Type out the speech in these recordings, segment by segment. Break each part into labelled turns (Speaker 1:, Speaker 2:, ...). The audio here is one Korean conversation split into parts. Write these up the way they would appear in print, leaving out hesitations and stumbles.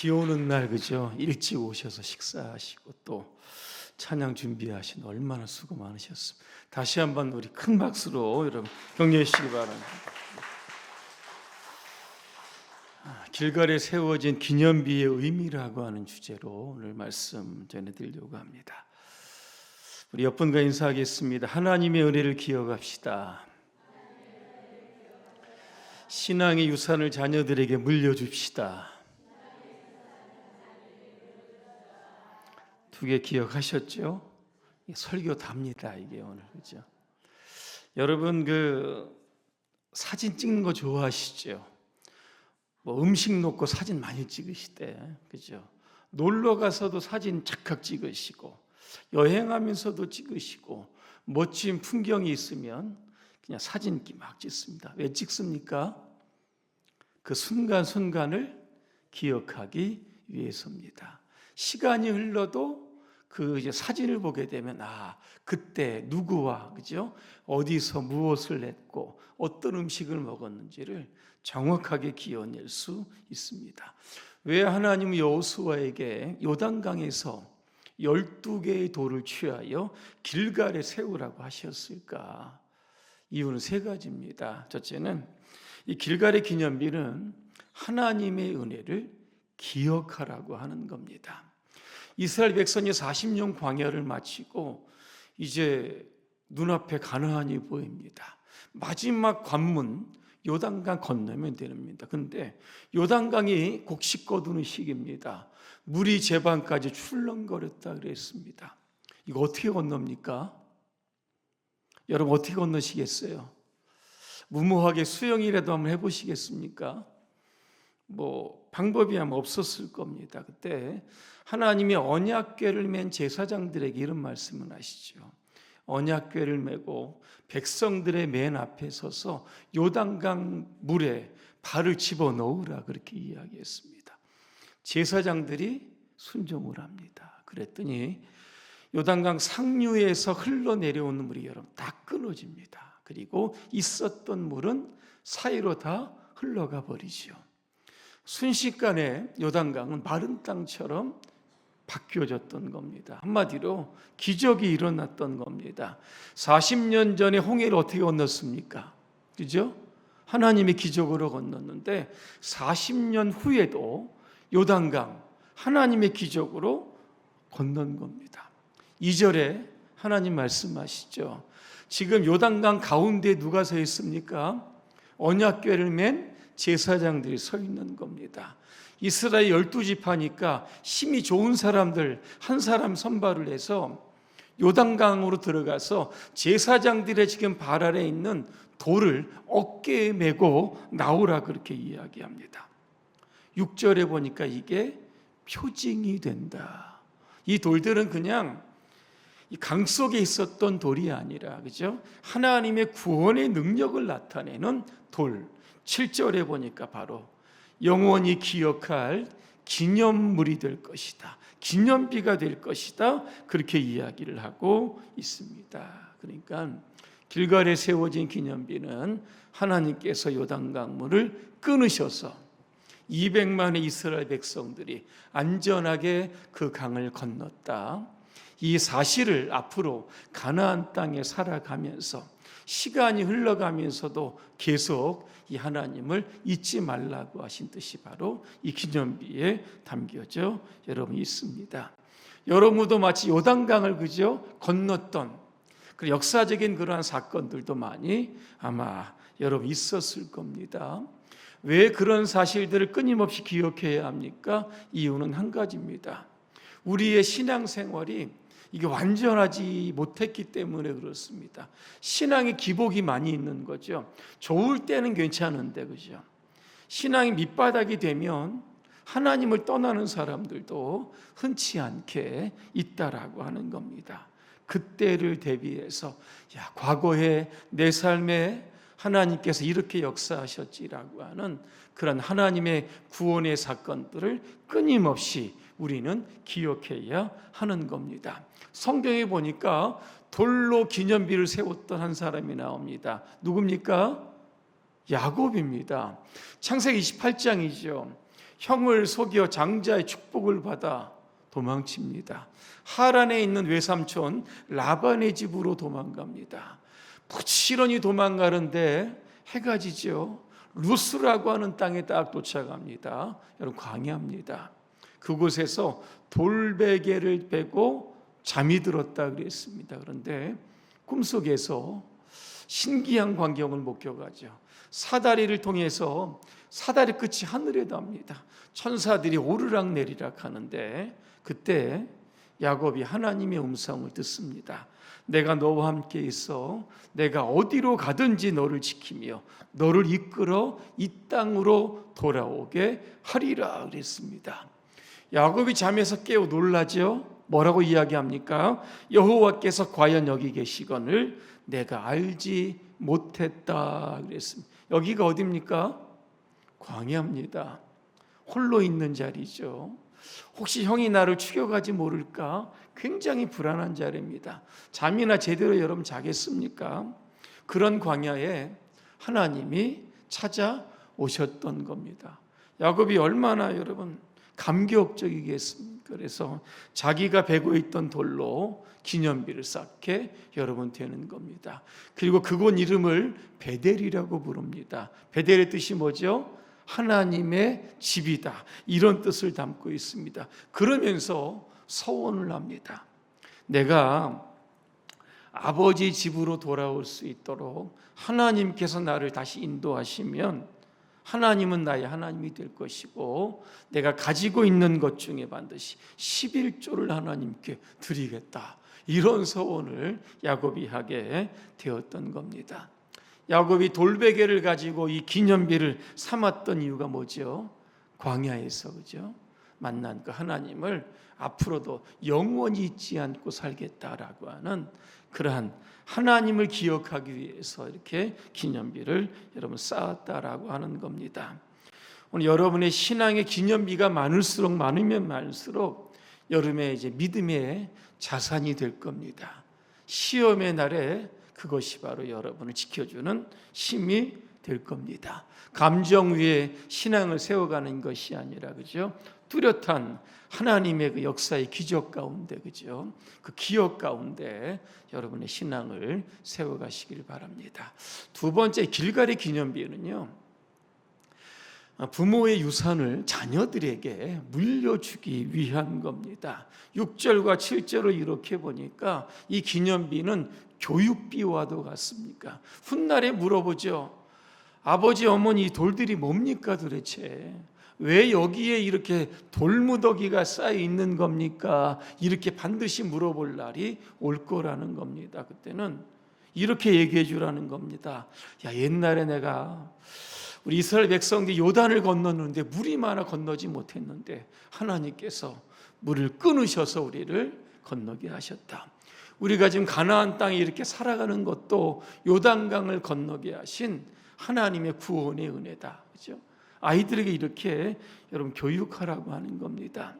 Speaker 1: 비 오는 날 그죠? 일찍 오셔서 식사하시고 또 찬양 준비하신 얼마나 수고 많으셨습니다. 다시 한번 우리 큰 박수로 여러분 격려해 주시기 바랍니다. 길갈에 세워진 기념비의 의미라고 하는 주제로 오늘 말씀 전해드리려고 합니다. 우리 옆분과 인사하겠습니다. 하나님의 은혜를 기억합시다. 신앙의 유산을 자녀들에게 물려줍시다. 두 개 기억하셨죠? 설교 답니다. 이게 오늘 그죠? 여러분 사진 찍는 거 좋아하시죠? 음식 놓고 사진 많이 찍으시대, 그죠? 놀러 가서도 사진 착각 찍으시고 여행하면서도 찍으시고 멋진 풍경이 있으면 그냥 사진 막 찍습니다. 왜 찍습니까? 그 순간순간을 기억하기 위해서입니다. 시간이 흘러도 이제 사진을 보게 되면 그때 누구와 그죠? 어디서 무엇을 했고 어떤 음식을 먹었는지를 정확하게 기억낼 수 있습니다. 왜 하나님은 여호수아에게 요단강에서 12개의 돌을 취하여 길갈에 세우라고 하셨을까? 이유는 세 가지입니다. 첫째는 이 길갈의 기념비는 하나님의 은혜를 기억하라고 하는 겁니다. 이스라엘 백성이 40년 광야를 마치고 이제 눈앞에 가나안이 보입니다. 마지막 관문 요단강 건너면 됩니다. 근데 요단강이 곡식 거두는 시기입니다. 물이 제방까지 출렁거렸다 그랬습니다. 이거 어떻게 건넙니까? 여러분 어떻게 건너시겠어요? 무모하게 수영이라도 한번 해보시겠습니까? 방법이 아마 없었을 겁니다. 그때 하나님이 언약궤를 맨 제사장들에게 이런 말씀을 하시죠. 언약궤를 메고 백성들의 맨 앞에 서서 요단강 물에 발을 집어넣으라 그렇게 이야기했습니다. 제사장들이 순종을 합니다. 그랬더니 요단강 상류에서 흘러내려오는 물이 여러분 다 끊어집니다. 그리고 있었던 물은 사이로 다 흘러가 버리죠. 순식간에 요단강은 마른 땅처럼 바뀌어졌던 겁니다. 한마디로 기적이 일어났던 겁니다. 40년 전에 홍해를 어떻게 건넜습니까? 그죠? 하나님의 기적으로 건넜는데 40년 후에도 요단강 하나님의 기적으로 건넌 겁니다. 2절에 하나님 말씀하시죠. 지금 요단강 가운데 누가 서 있습니까? 언약궤를 맨 제사장들이 서 있는 겁니다. 이스라엘 12지파니까 힘이 좋은 사람들 한 사람 선발을 해서 요단강으로 들어가서 제사장들의 지금 발 아래 있는 돌을 어깨에 메고 나오라 그렇게 이야기합니다. 6절에 보니까 이게 표징이 된다. 이 돌들은 그냥 강 속에 있었던 돌이 아니라 그죠? 하나님의 구원의 능력을 나타내는 돌. 7절에 보니까 바로 영원히 기억할 기념물이 될 것이다. 기념비가 될 것이다. 그렇게 이야기를 하고 있습니다. 그러니까 길갈에 세워진 기념비는 하나님께서 요단강물을 끊으셔서 200만의 이스라엘 백성들이 안전하게 그 강을 건넜다. 이 사실을 앞으로 가나안 땅에 살아가면서 시간이 흘러가면서도 계속 이 하나님을 잊지 말라고 하신 뜻이 바로 이 기념비에 담겨져 여러분 있습니다. 여러분도 마치 요단강을 그저 건넜던 그 역사적인 그러한 사건들도 많이 아마 여러분 있었을 겁니다. 왜 그런 사실들을 끊임없이 기억해야 합니까? 이유는 한 가지입니다. 우리의 신앙생활이 이게 완전하지 못했기 때문에 그렇습니다. 신앙의 기복이 많이 있는 거죠. 좋을 때는 괜찮은데 그죠? 신앙이 밑바닥이 되면 하나님을 떠나는 사람들도 흔치 않게 있다라고 하는 겁니다. 그때를 대비해서 과거에 내 삶에 하나님께서 이렇게 역사하셨지라고 하는 그런 하나님의 구원의 사건들을 끊임없이 우리는 기억해야 하는 겁니다. 성경에 보니까 돌로 기념비를 세웠던 한 사람이 나옵니다. 누굽니까? 야곱입니다. 창세기 28장이죠. 형을 속여 장자의 축복을 받아 도망칩니다. 하란에 있는 외삼촌 라반의 집으로 도망갑니다. 부지런히 도망가는데 해가 지죠. 루스라고 하는 땅에 딱 도착합니다. 여러분, 광야입니다. 그곳에서 돌베개를 빼고 잠이 들었다 그랬습니다. 그런데 꿈속에서 신기한 광경을 목격하죠. 사다리를 통해서 사다리 끝이 하늘에 닿습니다. 천사들이 오르락 내리락 하는데 그때 야곱이 하나님의 음성을 듣습니다. 내가 너와 함께 있어 내가 어디로 가든지 너를 지키며 너를 이끌어 이 땅으로 돌아오게 하리라 그랬습니다. 야곱이 잠에서 깨어 놀라죠. 뭐라고 이야기합니까? 여호와께서 과연 여기 계시거늘 내가 알지 못했다 그랬습니다. 여기가 어디입니까? 광야입니다. 홀로 있는 자리죠. 혹시 형이 나를 죽여가지 모를까? 굉장히 불안한 자리입니다. 잠이나 제대로 여러분 자겠습니까? 그런 광야에 하나님이 찾아오셨던 겁니다. 야곱이 얼마나 여러분 감격적이겠습니까? 그래서 자기가 베고 있던 돌로 기념비를 쌓게 여러분 되는 겁니다. 그리고 그곳 이름을 베델이라고 부릅니다. 베델의 뜻이 뭐죠? 하나님의 집이다, 이런 뜻을 담고 있습니다. 그러면서 서원을 합니다. 내가 아버지 집으로 돌아올 수 있도록 하나님께서 나를 다시 인도하시면 하나님은 나의 하나님이 될 것이고 내가 가지고 있는 것 중에 반드시 11조를 하나님께 드리겠다, 이런 서원을 야곱이 하게 되었던 겁니다. 야곱이 돌베개를 가지고 이 기념비를 삼았던 이유가 뭐죠? 광야에서 그죠? 만난 그 하나님을 앞으로도 영원히 잊지 않고 살겠다라고 하는 그러한 하나님을 기억하기 위해서 이렇게 기념비를 여러분 쌓았다라고 하는 겁니다. 오늘 여러분의 신앙의 기념비가 많을수록 많으면 많을수록 여름에 이제 믿음의 자산이 될 겁니다. 시험의 날에 그것이 바로 여러분을 지켜주는 힘이 될 겁니다. 감정 위에 신앙을 세워가는 것이 아니라 그죠? 뚜렷한 하나님의 그 역사의 기적 가운데 그죠? 그 기억 가운데 여러분의 신앙을 세워가시길 바랍니다. 두 번째 길갈의 기념비는요, 부모의 유산을 자녀들에게 물려주기 위한 겁니다. 6절과 7절을 이렇게 보니까 이 기념비는 교육비와도 같습니까? 훗날에 물어보죠. 아버지, 어머니, 이 돌들이 뭡니까 도대체? 왜 여기에 이렇게 돌무더기가 쌓여 있는 겁니까? 이렇게 반드시 물어볼 날이 올 거라는 겁니다. 그때는 이렇게 얘기해 주라는 겁니다. 야, 옛날에 내가 우리 이스라엘 백성들이 요단을 건넜는데 물이 많아 건너지 못했는데 하나님께서 물을 끊으셔서 우리를 건너게 하셨다. 우리가 지금 가나안 땅에 이렇게 살아가는 것도 요단강을 건너게 하신 하나님의 구원의 은혜다. 그렇죠? 아이들에게 이렇게 여러분 교육하라고 하는 겁니다.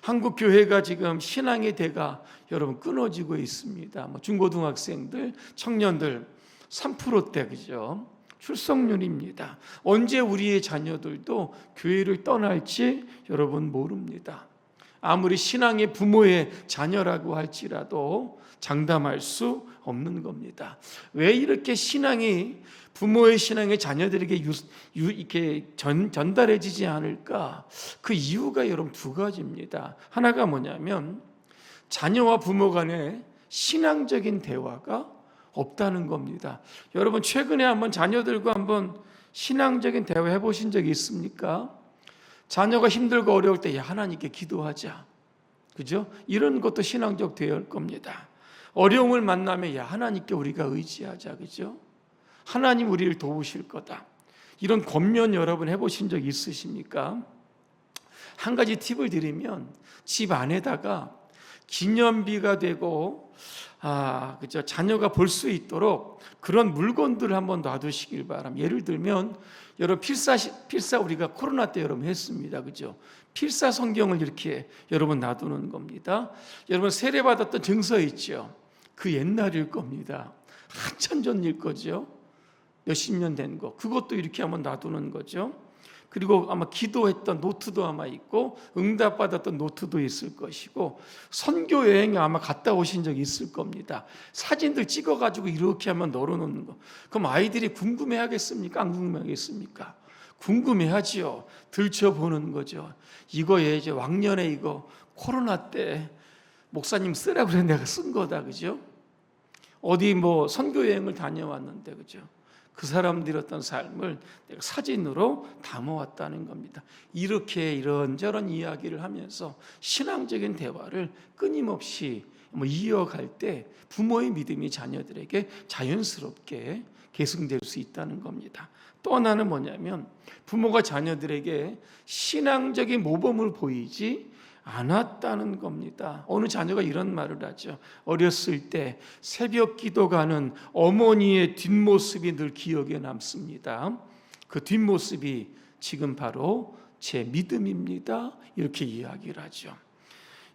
Speaker 1: 한국 교회가 지금 신앙의 대가 여러분 끊어지고 있습니다. 중고등학생들, 청년들 3%대 그죠? 출석률입니다. 언제 우리의 자녀들도 교회를 떠날지 여러분 모릅니다. 아무리 신앙의 부모의 자녀라고 할지라도 장담할 수 없는 겁니다. 왜 이렇게 신앙이 부모의 신앙의 자녀들에게 이렇게 전달해지지 않을까? 그 이유가 여러분 두 가지입니다. 하나가 뭐냐면 자녀와 부모 간에 신앙적인 대화가 없다는 겁니다. 여러분 최근에 한번 자녀들과 한번 신앙적인 대화 해보신 적이 있습니까? 자녀가 힘들고 어려울 때 야, 하나님께 기도하자, 그죠? 이런 것도 신앙적 대화일 겁니다. 어려움을 만나면 야, 하나님께 우리가 의지하자, 그죠? 하나님 우리를 도우실 거다. 이런 권면 여러분 해보신 적 있으십니까? 한 가지 팁을 드리면 집 안에다가 기념비가 되고 그죠? 자녀가 볼 수 있도록 그런 물건들을 한번 놔두시길 바랍니다. 예를 들면 여러분 필사 우리가 코로나 때 여러분 했습니다, 그죠? 필사 성경을 이렇게 여러분 놔두는 겁니다. 여러분 세례 받았던 증서 있죠? 그 옛날일 겁니다. 한참 전일 거죠. 몇십 년 된 거. 그것도 이렇게 한번 놔두는 거죠. 그리고 아마 기도했던 노트도 아마 있고 응답받았던 노트도 있을 것이고 선교 여행에 아마 갔다 오신 적이 있을 겁니다. 사진들 찍어가지고 이렇게 한번 널어놓는 거. 그럼 아이들이 궁금해하겠습니까? 안 궁금해하겠습니까? 궁금해하지요. 들춰보는 거죠. 이거에 이제 왕년에 이거 코로나 때 목사님 쓰라고 그래 내가 쓴 거다, 그죠? 어디 뭐 선교 여행을 다녀왔는데, 그죠? 그 사람들이 어떤 삶을 내가 사진으로 담아왔다는 겁니다. 이렇게 이런저런 이야기를 하면서 신앙적인 대화를 끊임없이 이어갈 때 부모의 믿음이 자녀들에게 자연스럽게 계승될 수 있다는 겁니다. 또 하나는 뭐냐면 부모가 자녀들에게 신앙적인 모범을 보이지 않았다는 겁니다. 어느 자녀가 이런 말을 하죠. 어렸을 때 새벽 기도 가는 어머니의 뒷모습이 늘 기억에 남습니다. 그 뒷모습이 지금 바로 제 믿음입니다. 이렇게 이야기를 하죠.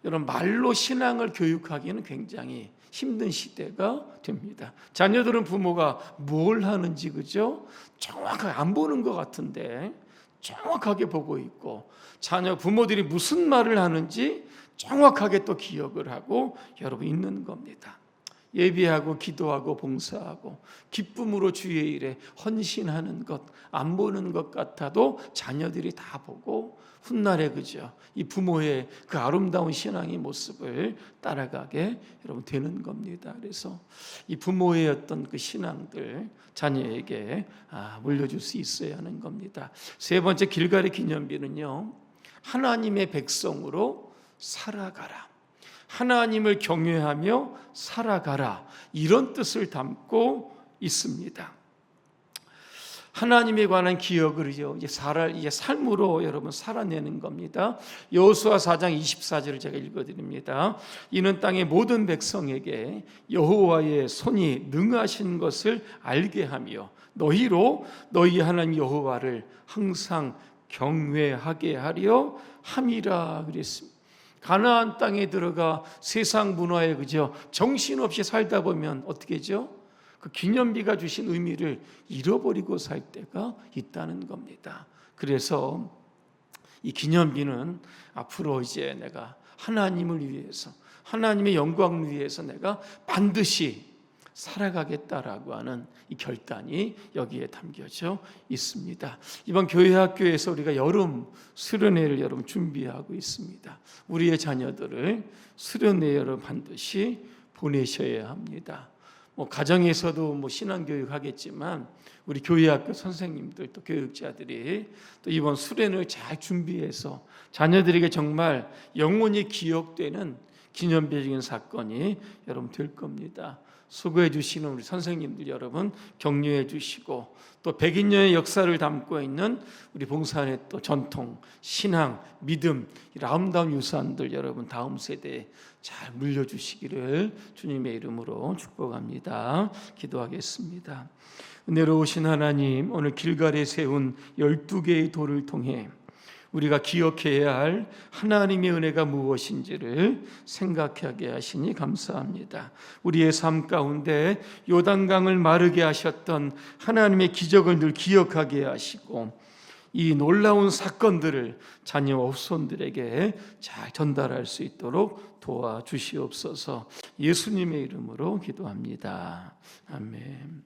Speaker 1: 여러분, 말로 신앙을 교육하기는 굉장히 힘든 시대가 됩니다. 자녀들은 부모가 뭘 하는지, 그죠? 정확하게 안 보는 것 같은데 정확하게 보고 있고, 자녀 부모들이 무슨 말을 하는지 정확하게 또 기억을 하고 여러분 있는 겁니다. 예배하고 기도하고 봉사하고 기쁨으로 주의 일에 헌신하는 것, 안 보는 것 같아도 자녀들이 다 보고 훗날에, 그죠? 이 부모의 그 아름다운 신앙의 모습을 따라가게 여러분 되는 겁니다. 그래서 이 부모의 어떤 그 신앙들 자녀에게 물려줄 수 있어야 하는 겁니다. 세 번째 길갈의 기념비는요, 하나님의 백성으로 살아가라, 하나님을 경외하며 살아가라, 이런 뜻을 담고 있습니다. 하나님에 관한 기억을 이제 삶으로 여러분 살아내는 겁니다. 여호수아 4장 24절을 제가 읽어드립니다. 이는 땅의 모든 백성에게 여호와의 손이 능하신 것을 알게 하며 너희로 너희 하나님 여호와를 항상 경외하게 하려 함이라 그랬습니다. 가나안 땅에 들어가 세상 문화에, 그죠? 정신없이 살다 보면 어떻게 하죠? 그 기념비가 주신 의미를 잃어버리고 살 때가 있다는 겁니다. 그래서 이 기념비는 앞으로 이제 내가 하나님을 위해서, 하나님의 영광을 위해서 내가 반드시 살아가겠다라고 하는 이 결단이 여기에 담겨져 있습니다. 이번 교회 학교에서 우리가 여름 수련회를 여러분 준비하고 있습니다. 우리의 자녀들을 수련회 여러분 반드시 보내셔야 합니다. 가정에서도 신앙교육 하겠지만 우리 교회 학교 선생님들 또 교육자들이 또 이번 수련을 잘 준비해서 자녀들에게 정말 영원히 기억되는 기념비적인 사건이 여러분 될 겁니다. 수고해 주시는 우리 선생님들 여러분 격려해 주시고, 또 100인년의 역사를 담고 있는 우리 봉사의 또 전통, 신앙, 믿음, 이 아름다운 유산들 여러분 다음 세대에 잘 물려주시기를 주님의 이름으로 축복합니다. 기도하겠습니다. 은혜로우신 하나님, 오늘 길갈에 세운 12개의 돌을 통해 우리가 기억해야 할 하나님의 은혜가 무엇인지를 생각하게 하시니 감사합니다. 우리의 삶 가운데 요단강을 마르게 하셨던 하나님의 기적을 늘 기억하게 하시고, 이 놀라운 사건들을 자녀와 후손들에게 잘 전달할 수 있도록 도와주시옵소서. 예수님의 이름으로 기도합니다. 아멘.